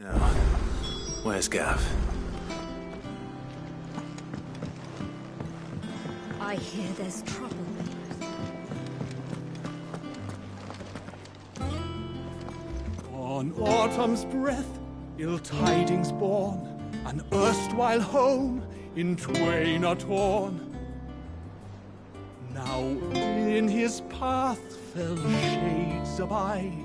Now, where's Gav? I hear there's trouble. On autumn's breath, ill tidings born, an erstwhile home in twain are torn. Now in his path fell shades abide,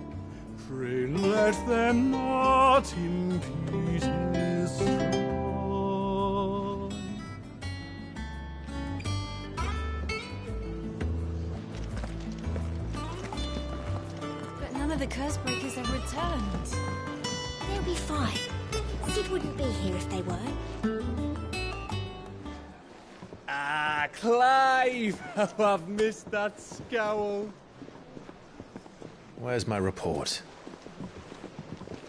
pray let them not impede his stride. But none of the curse breakers have returned. They'll be fine. Sid wouldn't be here if they weren't. Ah, Clive! How I've missed that scowl. Where's my report?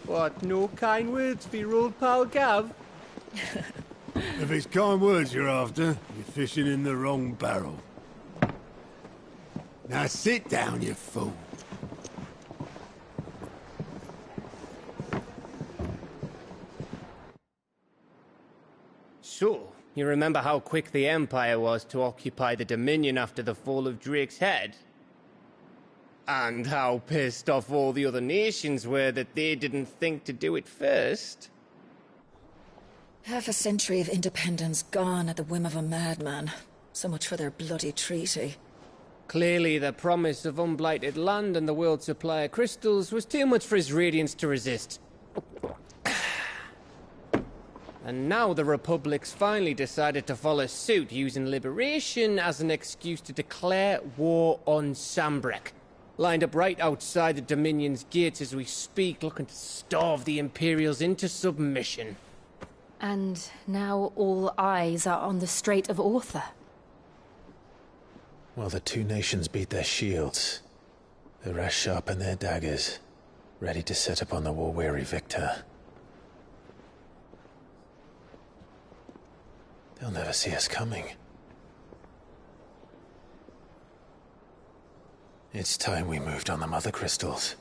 What, no kind words for your old pal Gav? If it's kind words you're after, you're fishing in the wrong barrel. Now sit down, you fool. So, you remember how quick the Empire was to occupy the Dominion after the fall of Drake's head? And how pissed off all the other nations were that they didn't think to do it first? Half a century of independence gone at the whim of a madman. So much for their bloody treaty. Clearly, the promise of unblighted land and the world's supply of crystals was too much for his radiance to resist. And now the Republic's finally decided to follow suit, using liberation as an excuse to declare war on Sambrek. Lined up right outside the Dominion's gates as we speak, looking to starve the Imperials into submission. And now all eyes are on the Strait of Author. Well, the two nations beat their shields. The rest sharpen their daggers, ready to set upon the war-weary victor. They'll never see us coming. It's time we moved on the Mother Crystals.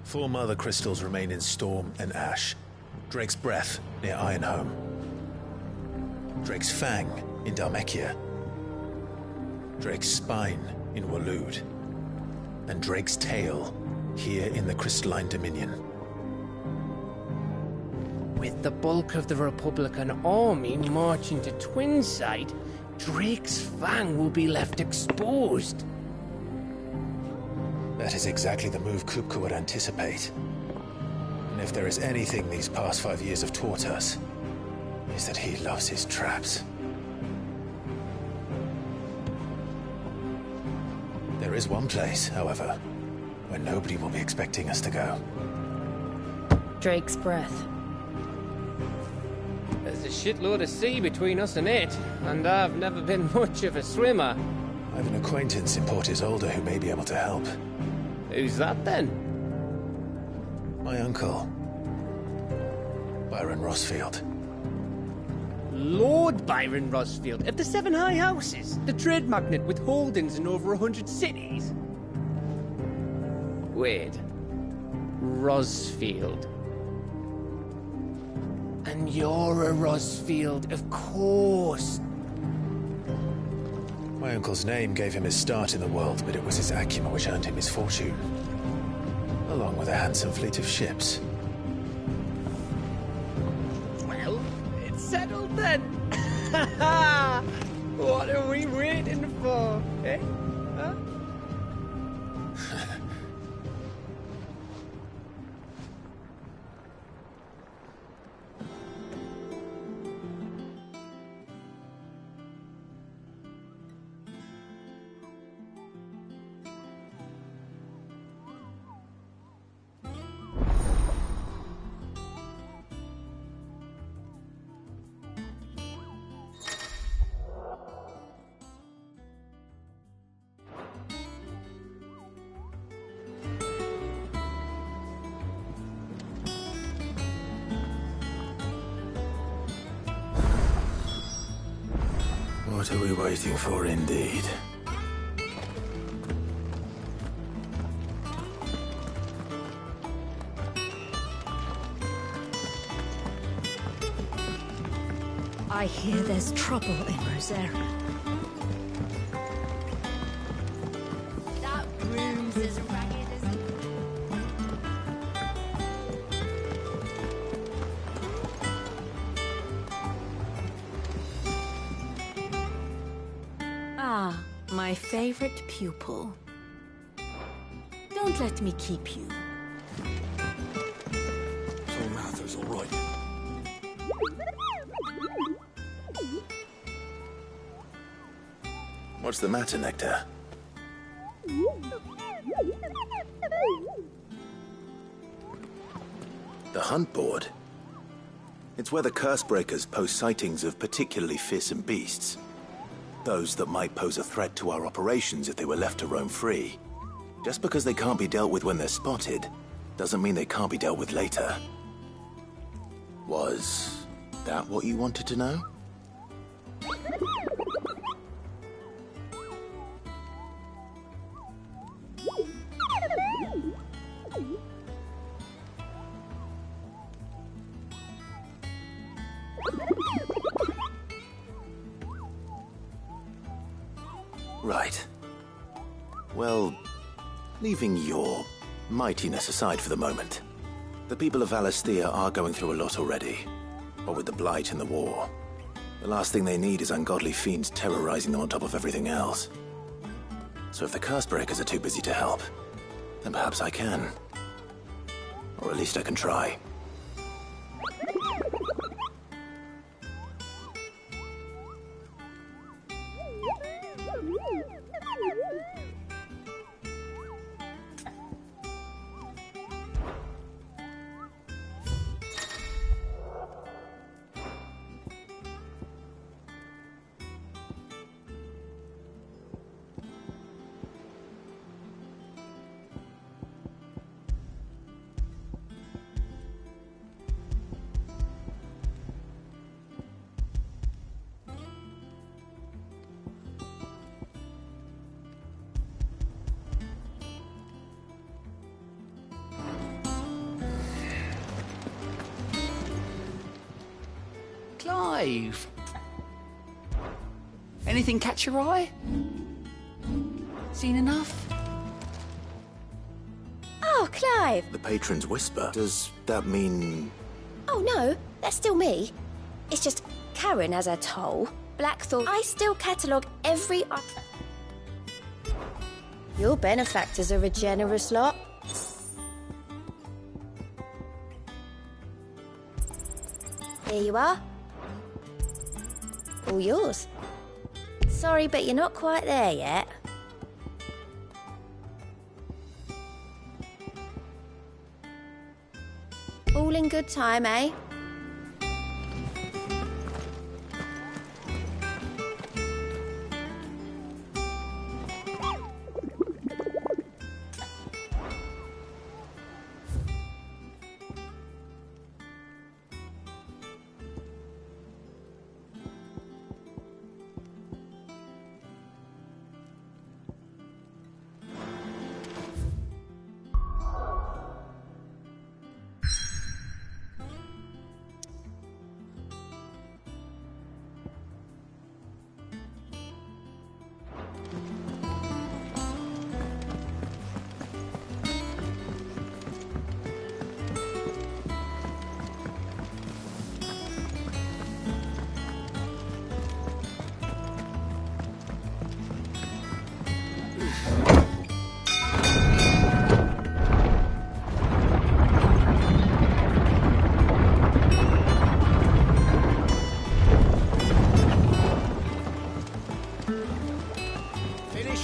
Four Mother Crystals remain in Storm and Ash. Drake's Breath near Ironhome. Drake's Fang in Dhalmekia. Drake's Spine in Waloed. And Drake's Tail here in the Crystalline Dominion. With the bulk of the Republican army marching to Twinside, Drake's Fang will be left exposed. That is exactly the move Kupka would anticipate. And if there is anything these past 5 years have taught us, is that he loves his traps. There is one place, however, where nobody will be expecting us to go. Drake's Breath. There's a shitload of sea between us and it, and I've never been much of a swimmer. I have an acquaintance in Port Isolde who may be able to help. Who's that then? My uncle, Byron Rossfield. Lord Byron Rossfield of the Seven High Houses, the trade magnate with holdings in over 100 cities. Wait, Rossfield. And you're a Rossfield, of course. My uncle's name gave him his start in the world, but it was his acumen which earned him his fortune, along with a handsome fleet of ships. Well, it's settled then. What are we waiting for, eh? Huh? What are we waiting for, indeed? I hear there's trouble in Rosaria. That room's as ragged as... Ah, my favorite pupil. Don't let me keep you. So Mather's all right. What's the matter, Nectar? The hunt board? It's where the Cursebreakers post sightings of particularly fearsome beasts. Those that might pose a threat to our operations if they were left to roam free. Just because they can't be dealt with when they're spotted, doesn't mean they can't be dealt with later. Was that what you wanted to know? Right. Well, leaving your mightiness aside for the moment, the people of Valisthea are going through a lot already. But with the Blight and the war, the last thing they need is ungodly fiends terrorizing them on top of everything else. So if the Cursebreakers are too busy to help, then perhaps I can. Or at least I can try. Clive! Anything catch your eye? Seen enough? Oh, Clive! The Patron's Whisper? Does that mean... Oh, no, that's still me. It's just Karen has a toll. Blackthorn. I still catalogue every... Your benefactors are a generous lot. Here you are. All yours. Sorry, but you're not quite there yet. All in good time, eh?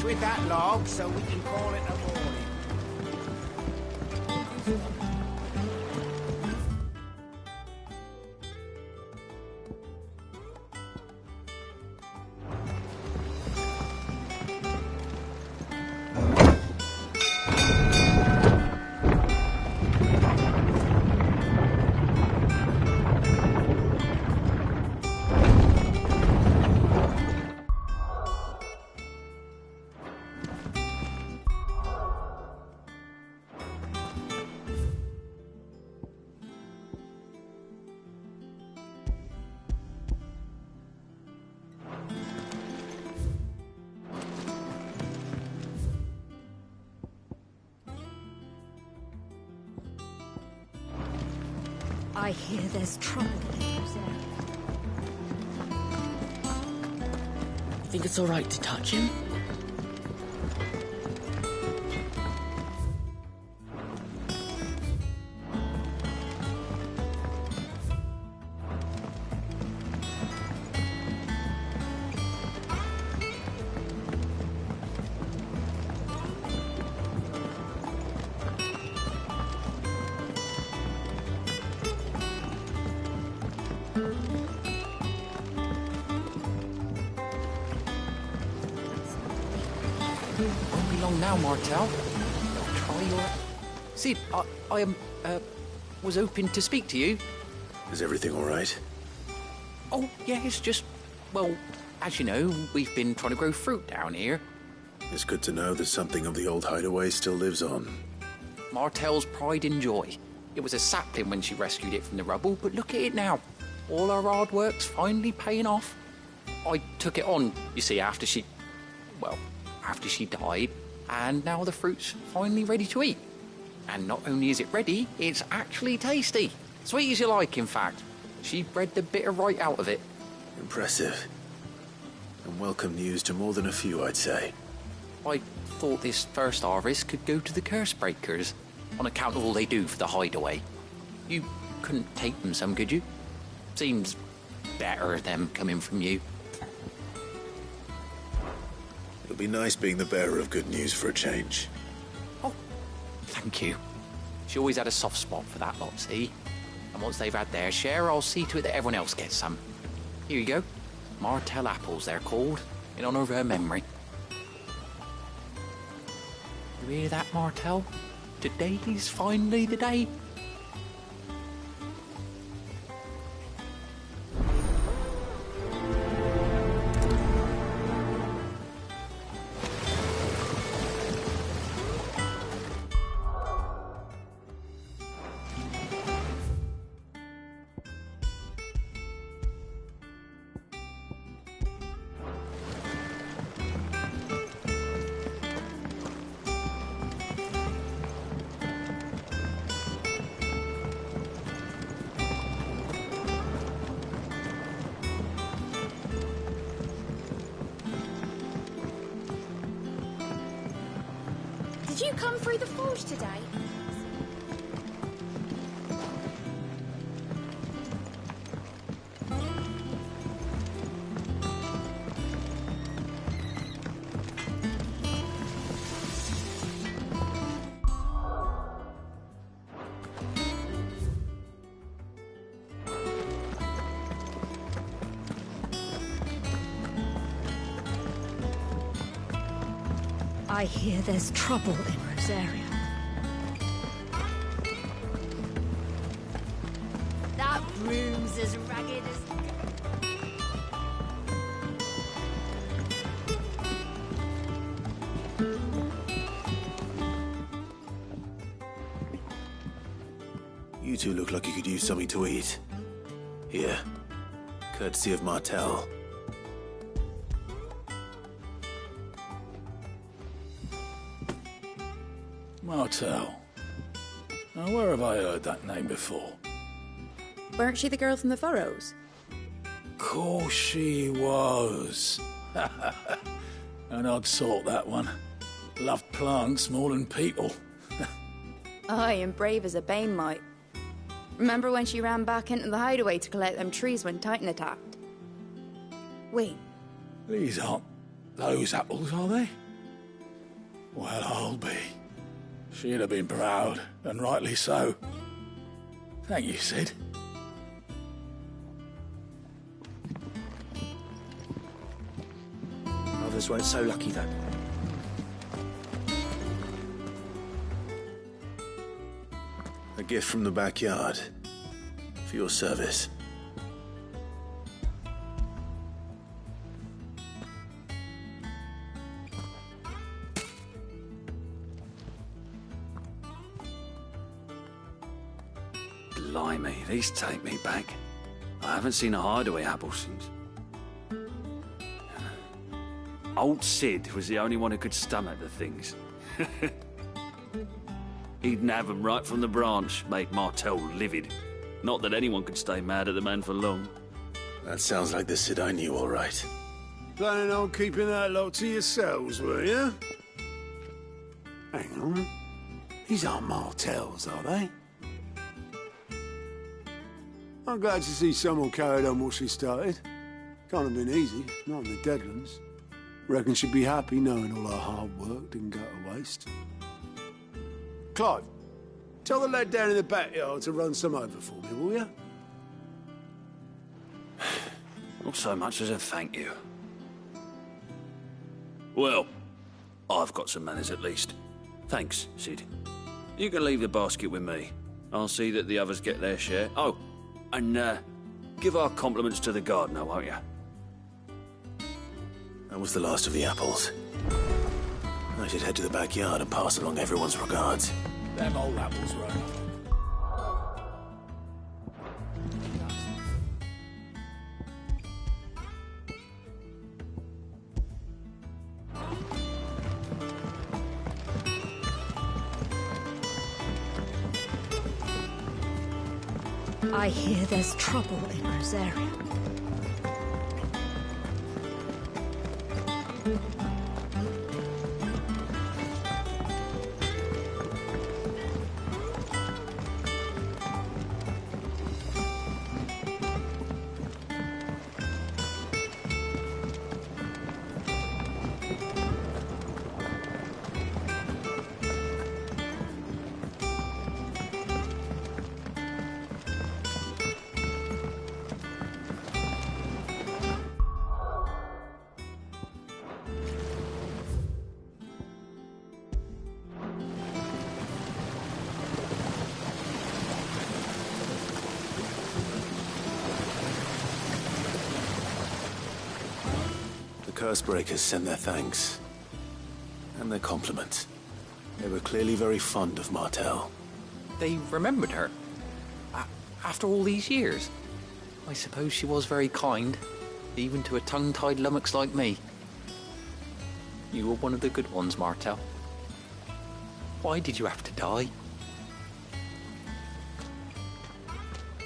With that log so we can call it a morning. I hear there's trouble in those areas. Think it's all right to touch him? Won't be long now, Martel. I'll try your... Sid, I was hoping to speak to you. Is everything all right? Oh, yeah, it's just... Well, as you know, we've been trying to grow fruit down here. It's good to know that something of the old hideaway still lives on. Martel's pride and joy. It was a sapling when she rescued it from the rubble, but look at it now. All our hard work's finally paying off. I took it on, you see, after she died, and now the fruit's finally ready to eat. And not only is it ready, it's actually tasty. Sweet as you like, in fact. She bred the bitter right out of it. Impressive. And welcome news to more than a few, I'd say. I thought this first harvest could go to the curse breakers, on account of all they do for the hideaway. You couldn't take them some, could you? Seems better them coming from you. It'll be nice being the bearer of good news for a change. Oh, thank you. She always had a soft spot for that lot, see? And once they've had their share, I'll see to it that everyone else gets some. Here you go. Martel apples, they're called, in honour of her memory. You hear that, Martel? Today's finally the day. Did you come through the forge today? I hear there's trouble in Rosaria. That broom's as ragged as... You two look like you could use something to eat. Here, courtesy of Martel. Martel. Now, where have I heard that name before? Weren't she the girl from the Furrows? Course she was. An odd sort, that one. Loved plants more than people. Aye, and brave as a bane might. Remember when she ran back into the hideaway to collect them trees when Titan attacked? Wait. These aren't those apples, are they? Well, I'll be. She'd have been proud, and rightly so. Thank you, Sid. Others weren't so lucky, though. A gift from the backyard. For your service. Blimey, these take me back. I haven't seen a hideaway apple since. Old Sid was the only one who could stomach the things. He'd nab them right from the branch, make Martel livid. Not that anyone could stay mad at the man for long. That sounds like the Sid I knew, all right. Planning on keeping that lot to yourselves, were you? Hang on. These aren't Martells, are they? I'm glad to see someone carried on what she started. Can't have been easy, not in the Deadlands. Reckon she'd be happy knowing all her hard work didn't go to waste. Clive, tell the lad down in the backyard to run some over for me, will you? Not so much as a thank you. Well, I've got some manners at least. Thanks, Sid. You can leave the basket with me. I'll see that the others get their share. Oh, and give our compliments to the gardener, won't you? That was the last of the apples. I should head to the backyard and pass along everyone's regards. Them old apples were enough. I hear there's trouble in Rosaria. Cursebreakers send their thanks. And their compliments. They were clearly very fond of Martell. They remembered her. After all these years. I suppose she was very kind, even to a tongue-tied lummox like me. You were one of the good ones, Martell. Why did you have to die?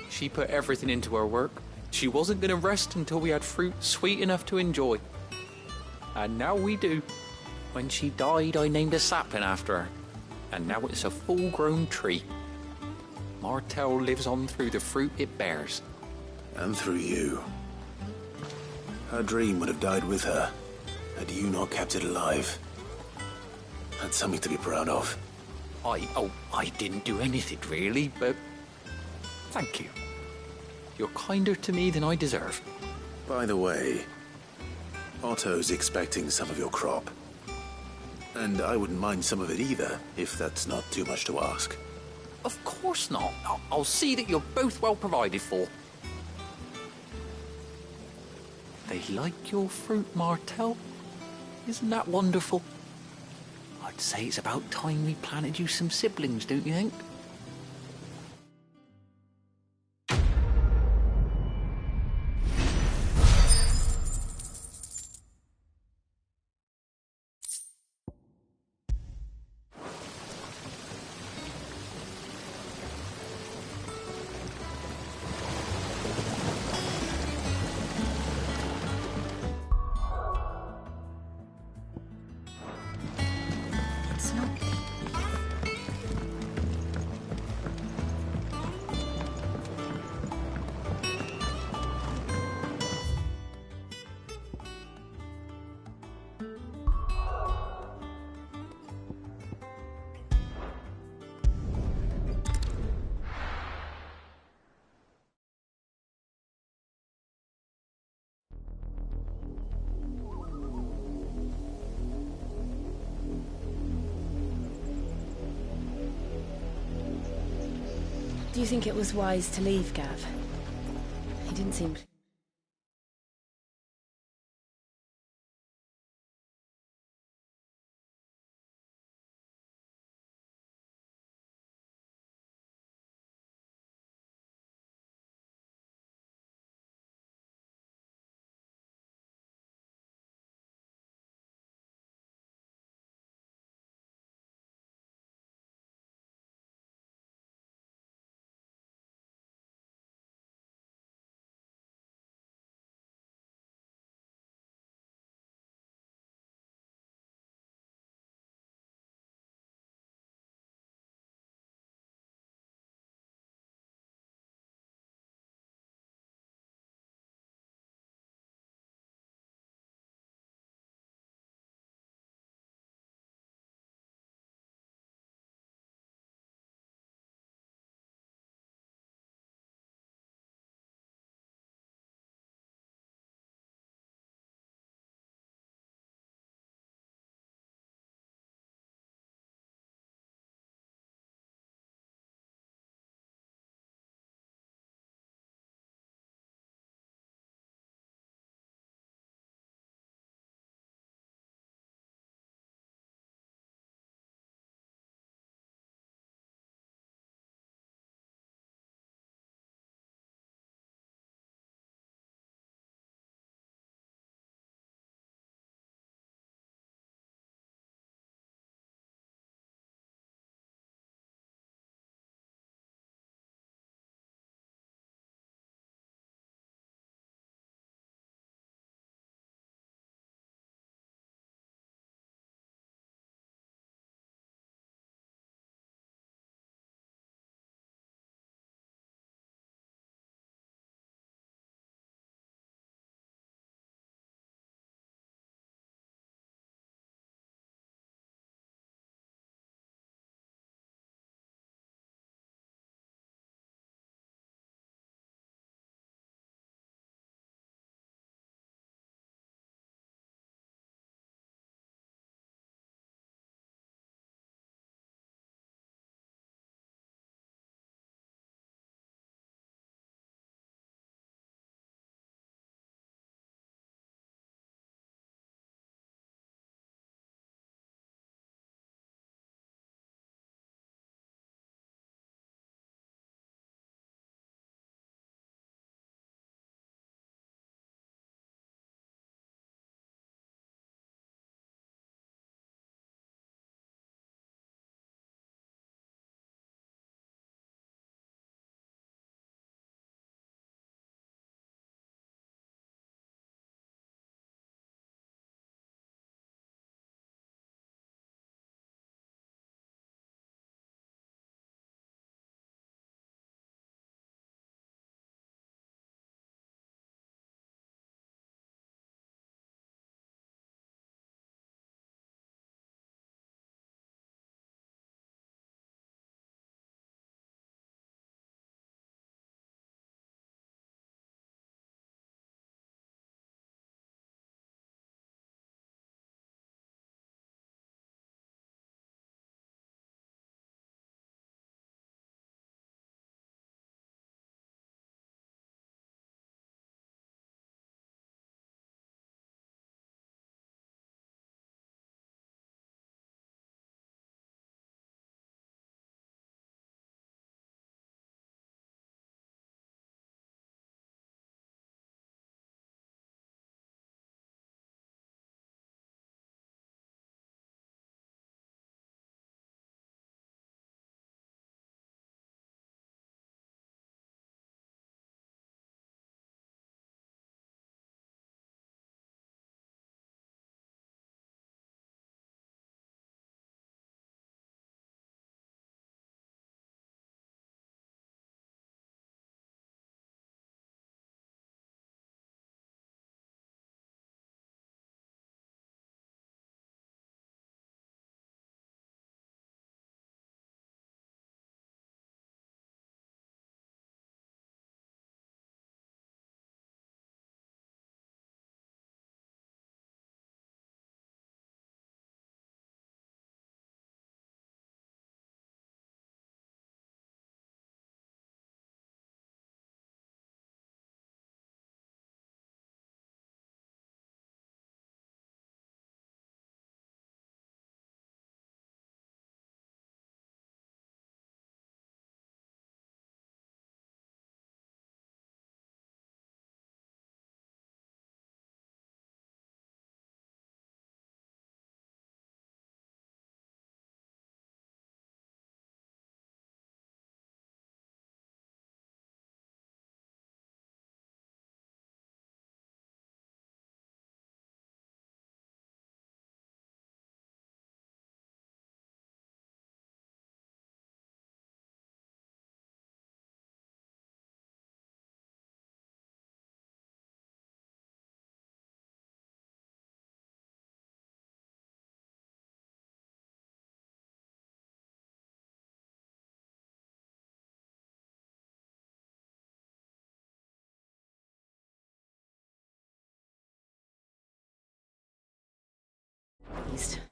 She put everything into her work. She wasn't going to rest until we had fruit sweet enough to enjoy. And now we do. When she died, I named a sapling after her. And now it's a full-grown tree. Martell lives on through the fruit it bears. And through you. Her dream would have died with her, had you not kept it alive. That's something to be proud of. I didn't do anything really, but thank you. You're kinder to me than I deserve. By the way, Otto's expecting some of your crop. And I wouldn't mind some of it either, if that's not too much to ask. Of course not. I'll see that you're both well provided for. They like your fruit, Martell. Isn't that wonderful? I'd say it's about time we planted you some siblings, don't you think? Do you think it was wise to leave, Gav? He didn't seem... surprised.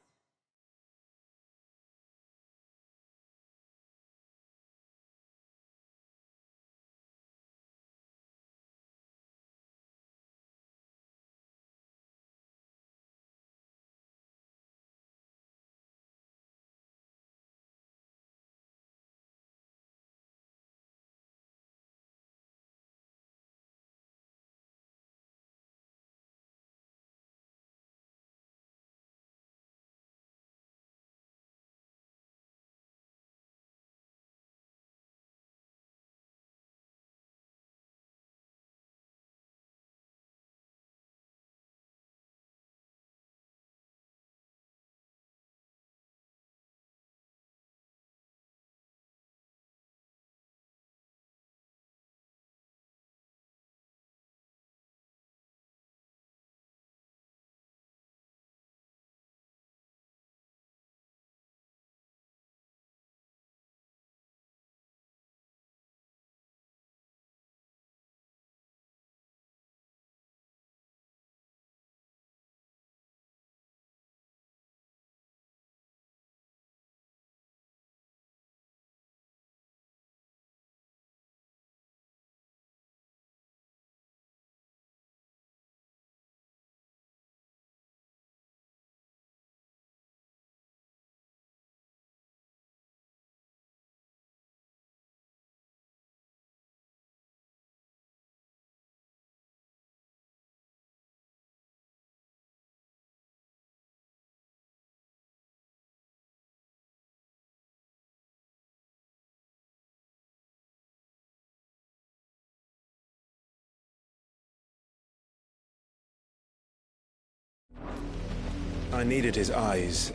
I needed his eyes.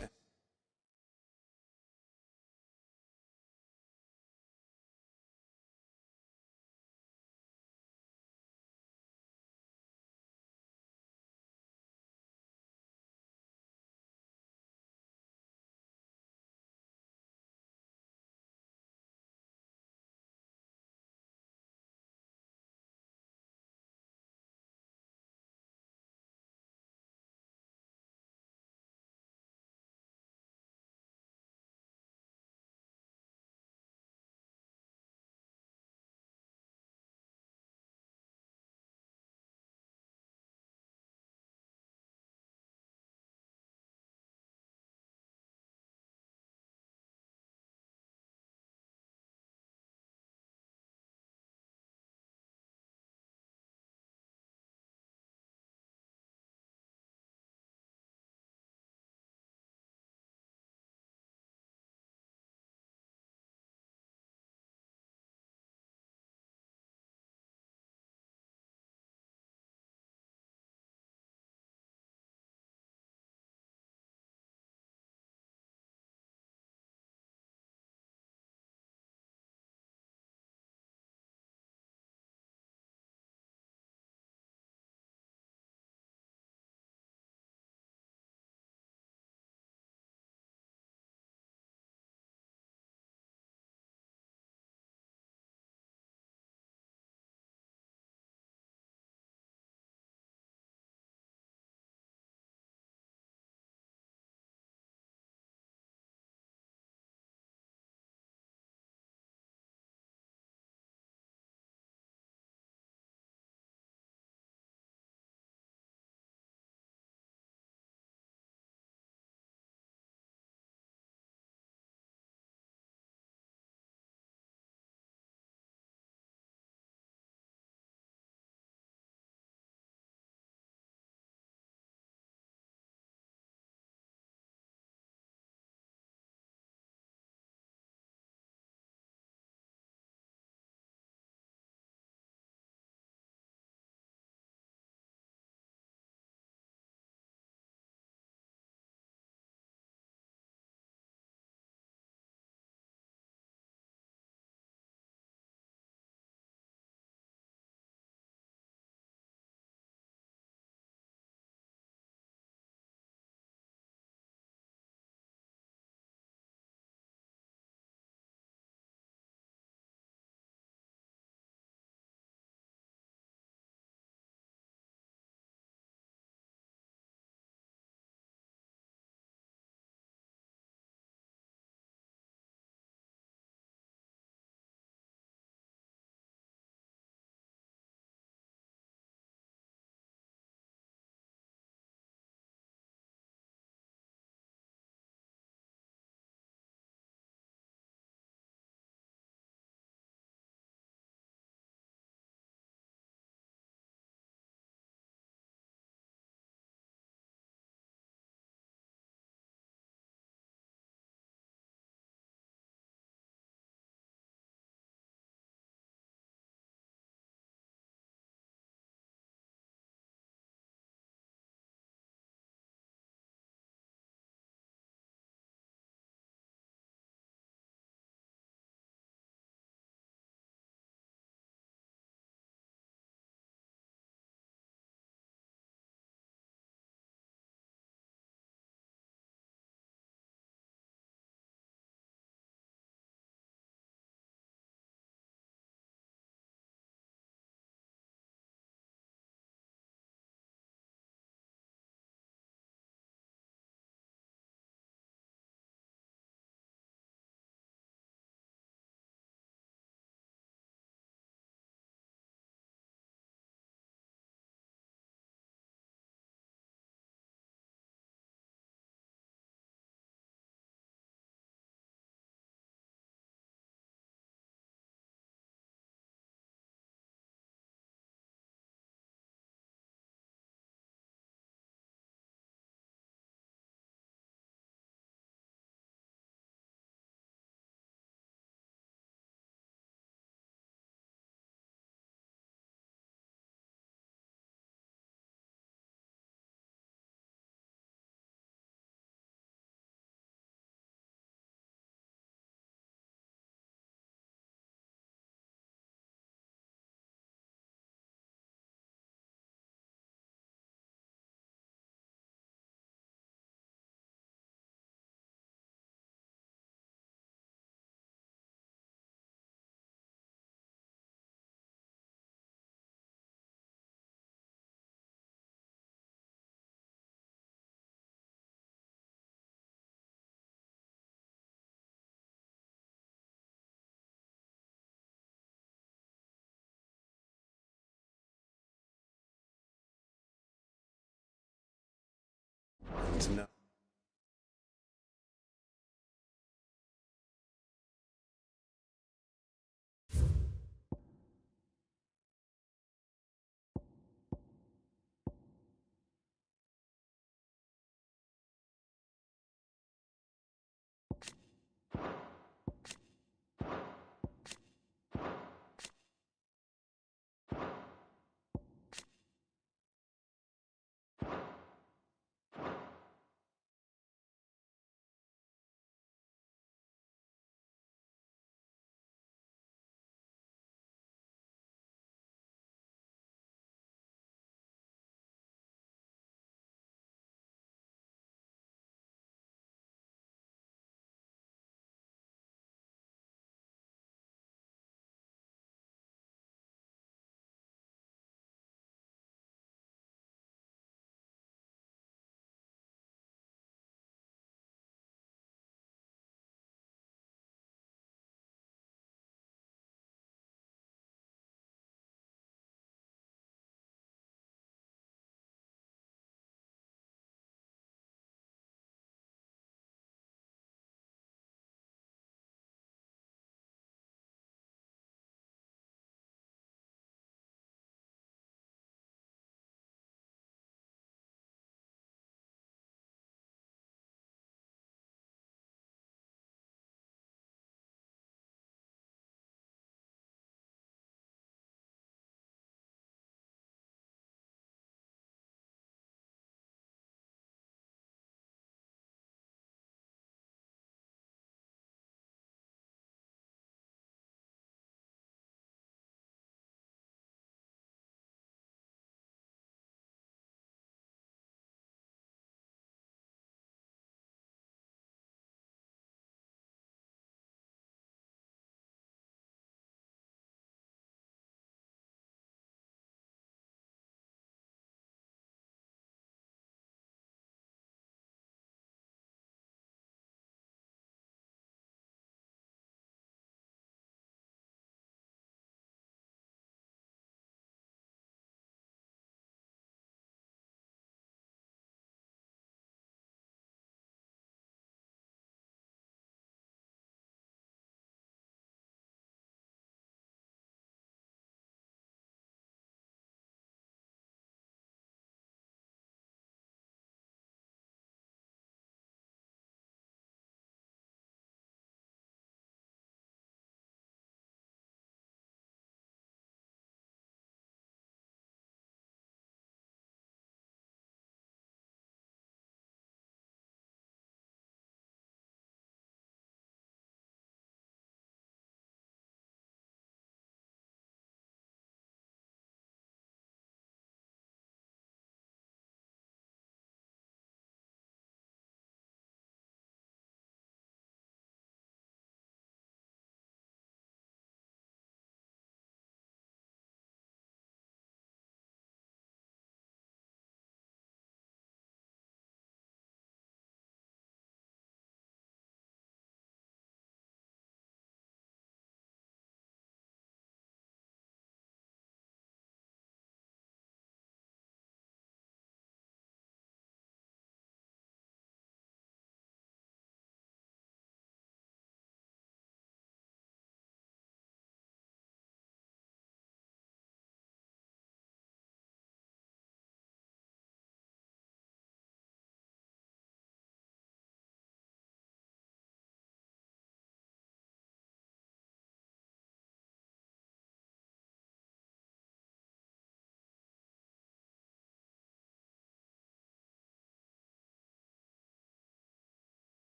to know.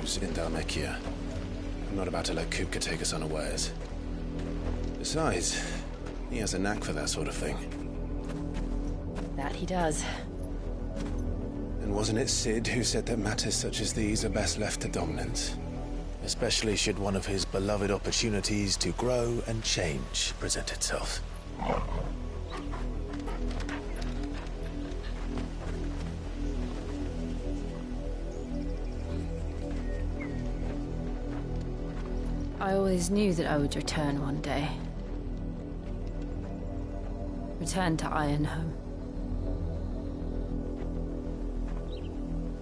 news in Dhalmekia. I'm not about to let Kupka take us unawares. Besides, he has a knack for that sort of thing. That he does. And wasn't it Sid who said that matters such as these are best left to dominance? Especially should one of his beloved opportunities to grow and change present itself. I always knew that I would return one day. Return to Ironhome.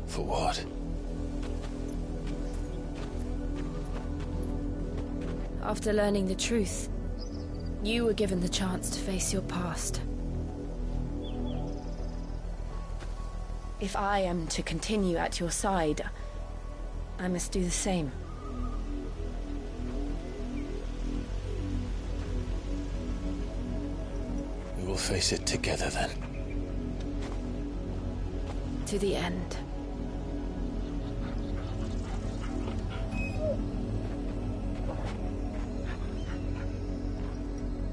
For what? After learning the truth, you were given the chance to face your past. If I am to continue at your side, I must do the same. We will face it together then. To the end.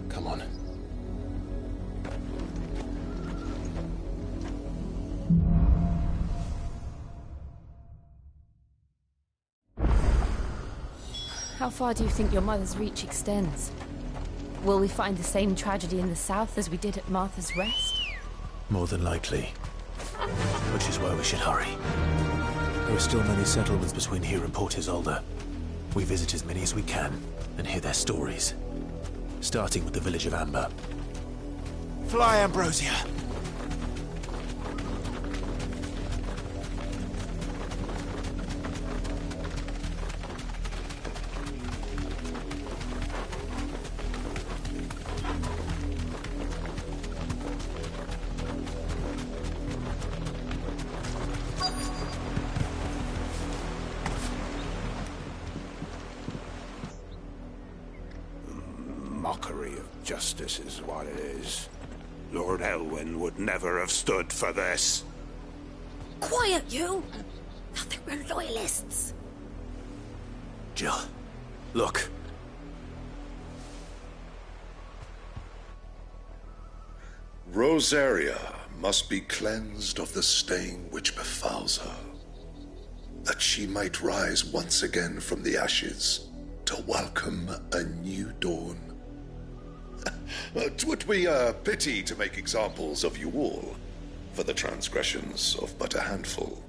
Come on. How far do you think your mother's reach extends? Will we find the same tragedy in the south as we did at Martha's Rest? More than likely. Which is why we should hurry. There are still many settlements between here and Port Isolde. We visit as many as we can and hear their stories. Starting with the village of Amber. Fly, Ambrosia! Mockery of justice is what it is. Lord Elwyn would never have stood for this. Quiet, you! I think we're loyalists. Jill, look. Rosaria must be cleansed of the stain which befouls her, that she might rise once again from the ashes to welcome a new dawn. 'Twould be a pity to make examples of you all for the transgressions of but a handful.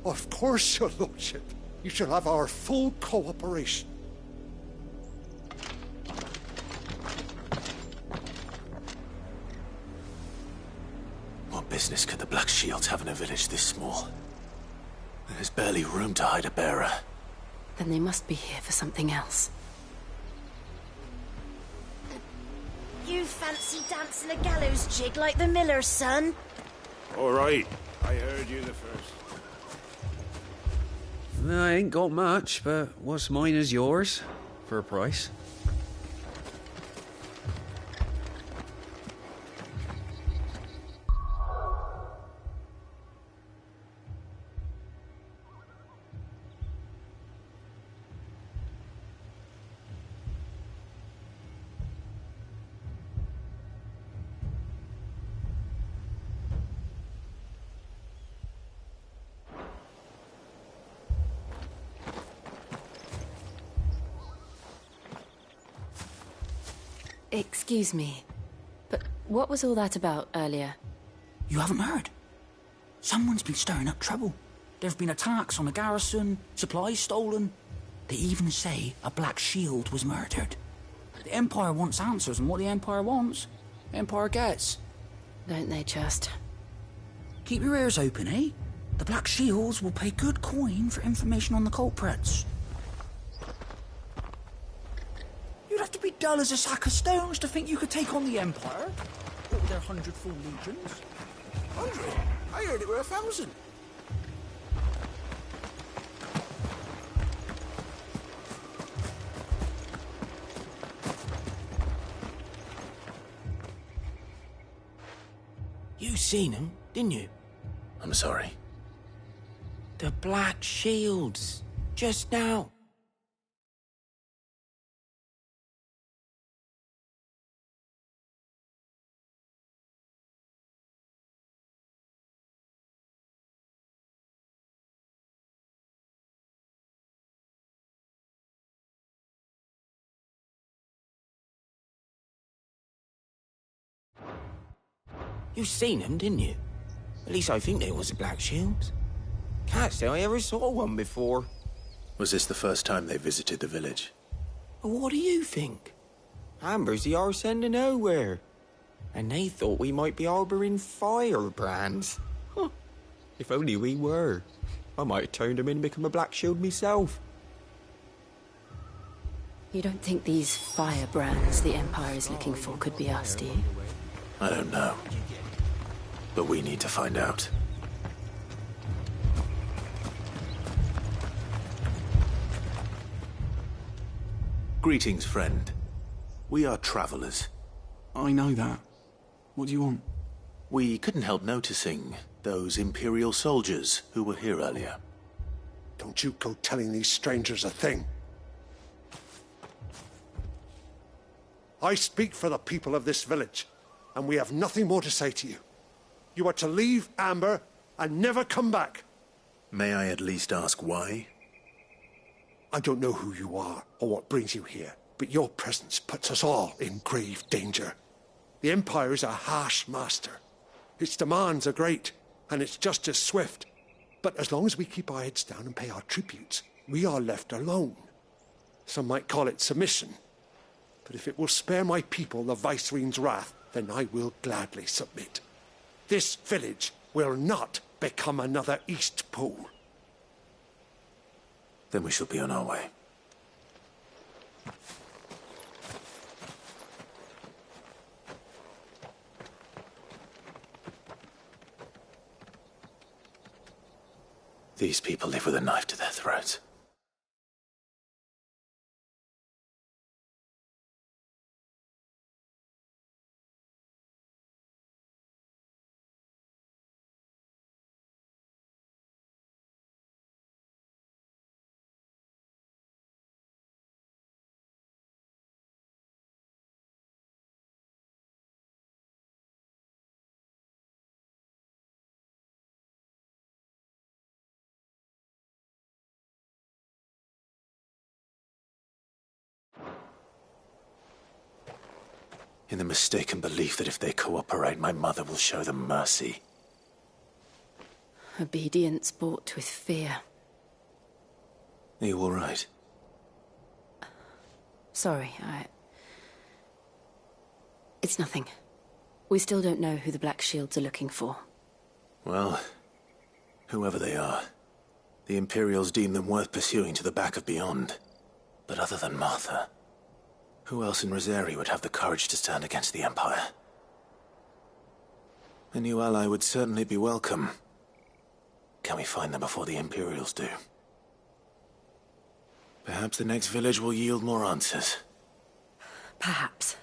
Of course, your lordship. You shall have our full cooperation. What business could the Black Shields have in a village this small? There's barely room to hide a bearer. Then they must be here for something else. You fancy dancing a gallows jig like the miller's son? All right. I heard you the first. I ain't got much, but what's mine is yours, for a price. Excuse me, but what was all that about earlier? You haven't heard? Someone's been stirring up trouble. There have been attacks on the garrison, supplies stolen. They even say a Black Shield was murdered. The Empire wants answers, and what the Empire wants, the Empire gets. Don't they just? Keep your ears open, eh? The Black Shields will pay good coin for information on the culprits. You'd have to be dull as a sack of stones to think you could take on the Empire. What with their 100 full legions? 100? I heard it were 1,000. You seen him, didn't you? I'm sorry. The Black Shields. Just now. You seen them, didn't you? At least I think they was the Black Shields. Can't say I ever saw one before. Was this the first time they visited the village? Well, what do you think? Amber's the arse end of nowhere. And they thought we might be harbouring firebrands. Huh. If only we were. I might have turned them in and become a Black Shield myself. You don't think these firebrands the Empire is looking for could be us, do you? I don't know. But we need to find out. Greetings, friend. We are travelers. I know that. What do you want? We couldn't help noticing those Imperial soldiers who were here earlier. Don't you go telling these strangers a thing. I speak for the people of this village, and we have nothing more to say to you. You are to leave Amber and never come back. May I at least ask why? I don't know who you are or what brings you here, but your presence puts us all in grave danger. The Empire is a harsh master. Its demands are great, and its justice swift. But as long as we keep our heads down and pay our tributes, we are left alone. Some might call it submission. But if it will spare my people the Viceroy's wrath, then I will gladly submit. This village will not become another East Pool. Then we shall be on our way. These people live with a knife to their throats. In the mistaken belief that if they cooperate, my mother will show them mercy. Obedience bought with fear. Are you all right? Sorry, It's nothing. We still don't know who the Black Shields are looking for. Well, whoever they are, the Imperials deem them worth pursuing to the back of beyond. But other than Martha, who else in Rosari would have the courage to stand against the Empire? A new ally would certainly be welcome. Can we find them before the Imperials do? Perhaps the next village will yield more answers. Perhaps.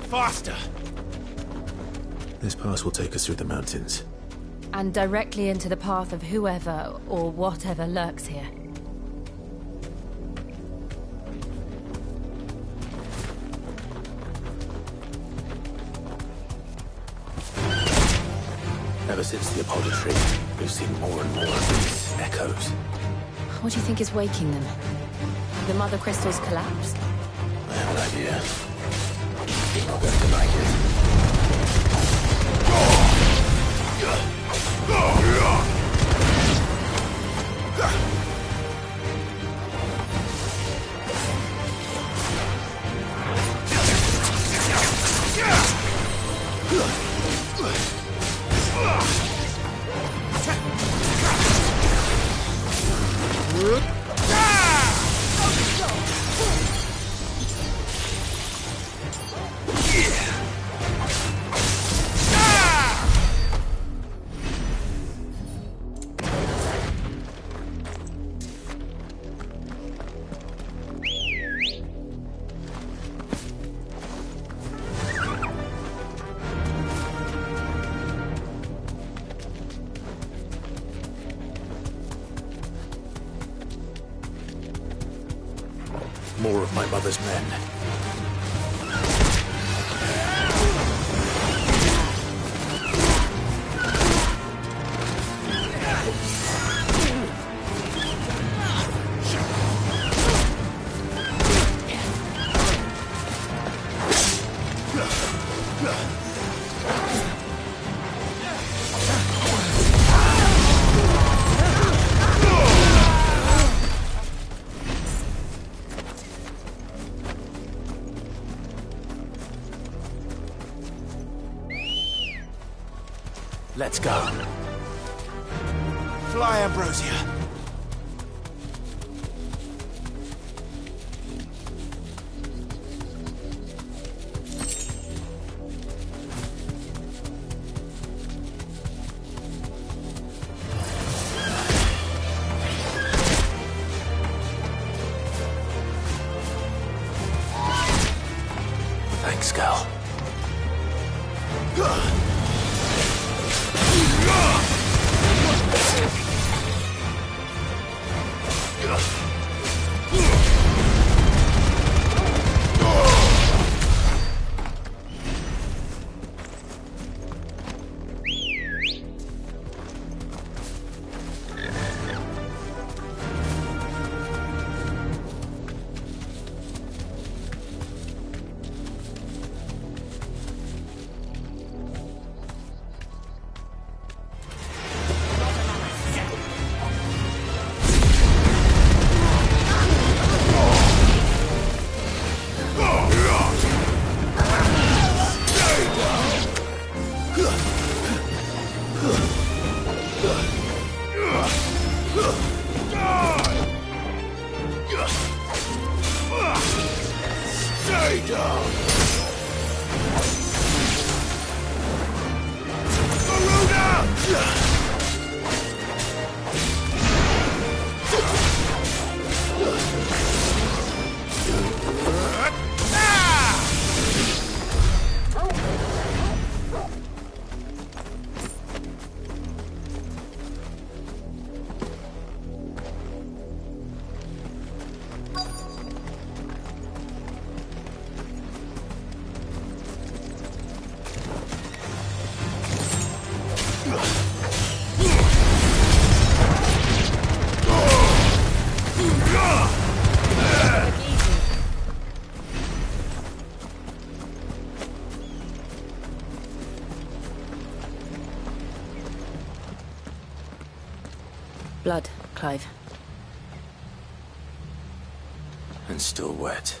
Faster! This pass will take us through the mountains. And directly into the path of whoever or whatever lurks here. Ever since the Apollo tree, we've seen more and more of these echoes. What do you think is waking them? The mother crystals collapsed? I have an idea. We're not going to like it. More of my mother's men. Let's go. Fly, Ambrosia. Thanks, girl. Blood, Clive. And still wet.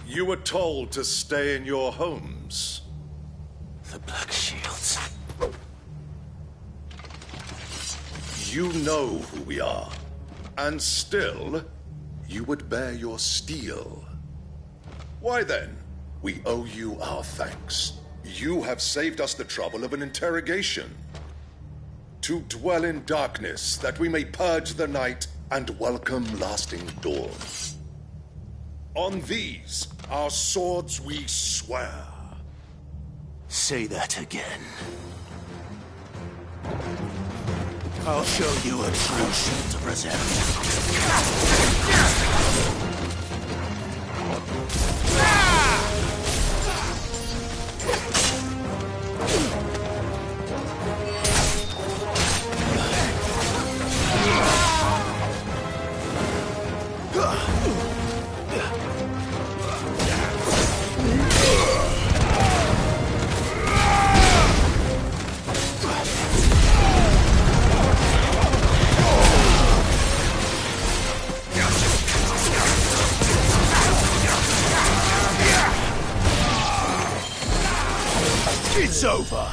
You were told to stay in your homes. The Black Shields. You know who we are. And still, you would bear your steel. Why then, we owe you our thanks. You have saved us the trouble of an interrogation. to dwell in darkness, that we may purge the night and welcome lasting dawn. On these, our swords we swear. Say that again. I'll show you a true shield of It's over.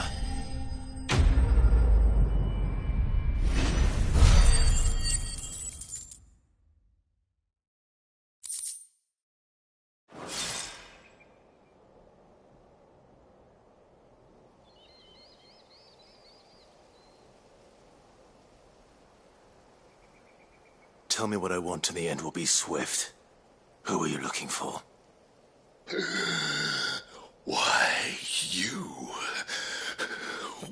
Tell me what I want and the end will be swift. Who are you looking for? Why, you.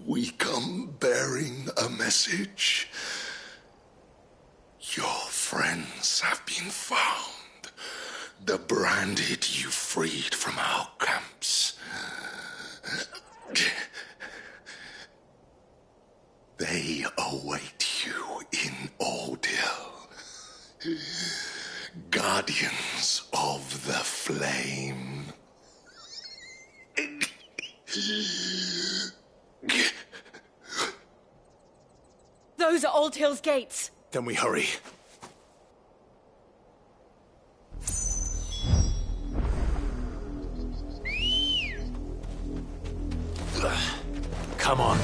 We come bearing a message. Your friends have been found. The branded you freed from our camps. They await you in Ordeal. Guardians of the Flame. Those are Old Hill's gates. Then we hurry. Come on.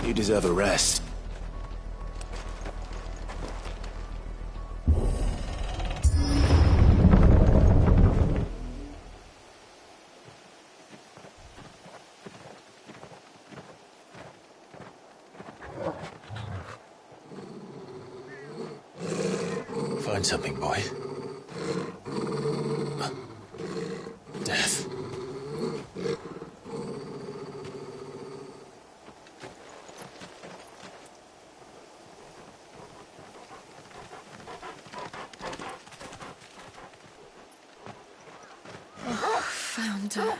You deserve a rest. Find something, boy. Death. Found her.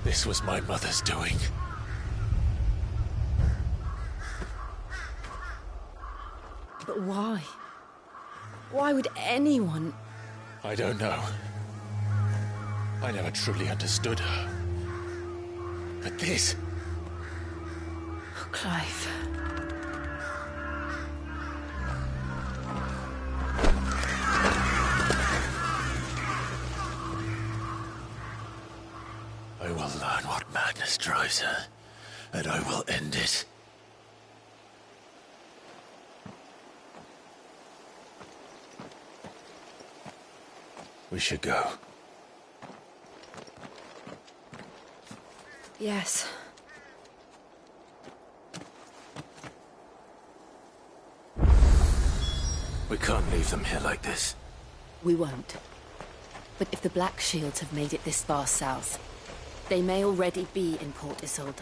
This was my mother's doing. But why? Why would anyone... I don't know. I never truly understood her. But this... Oh, Clive. I will learn what madness drives her, and I will end it. We should go. Yes. We can't leave them here like this. We won't. But if the Black Shields have made it this far south, they may already be in Port Isolde.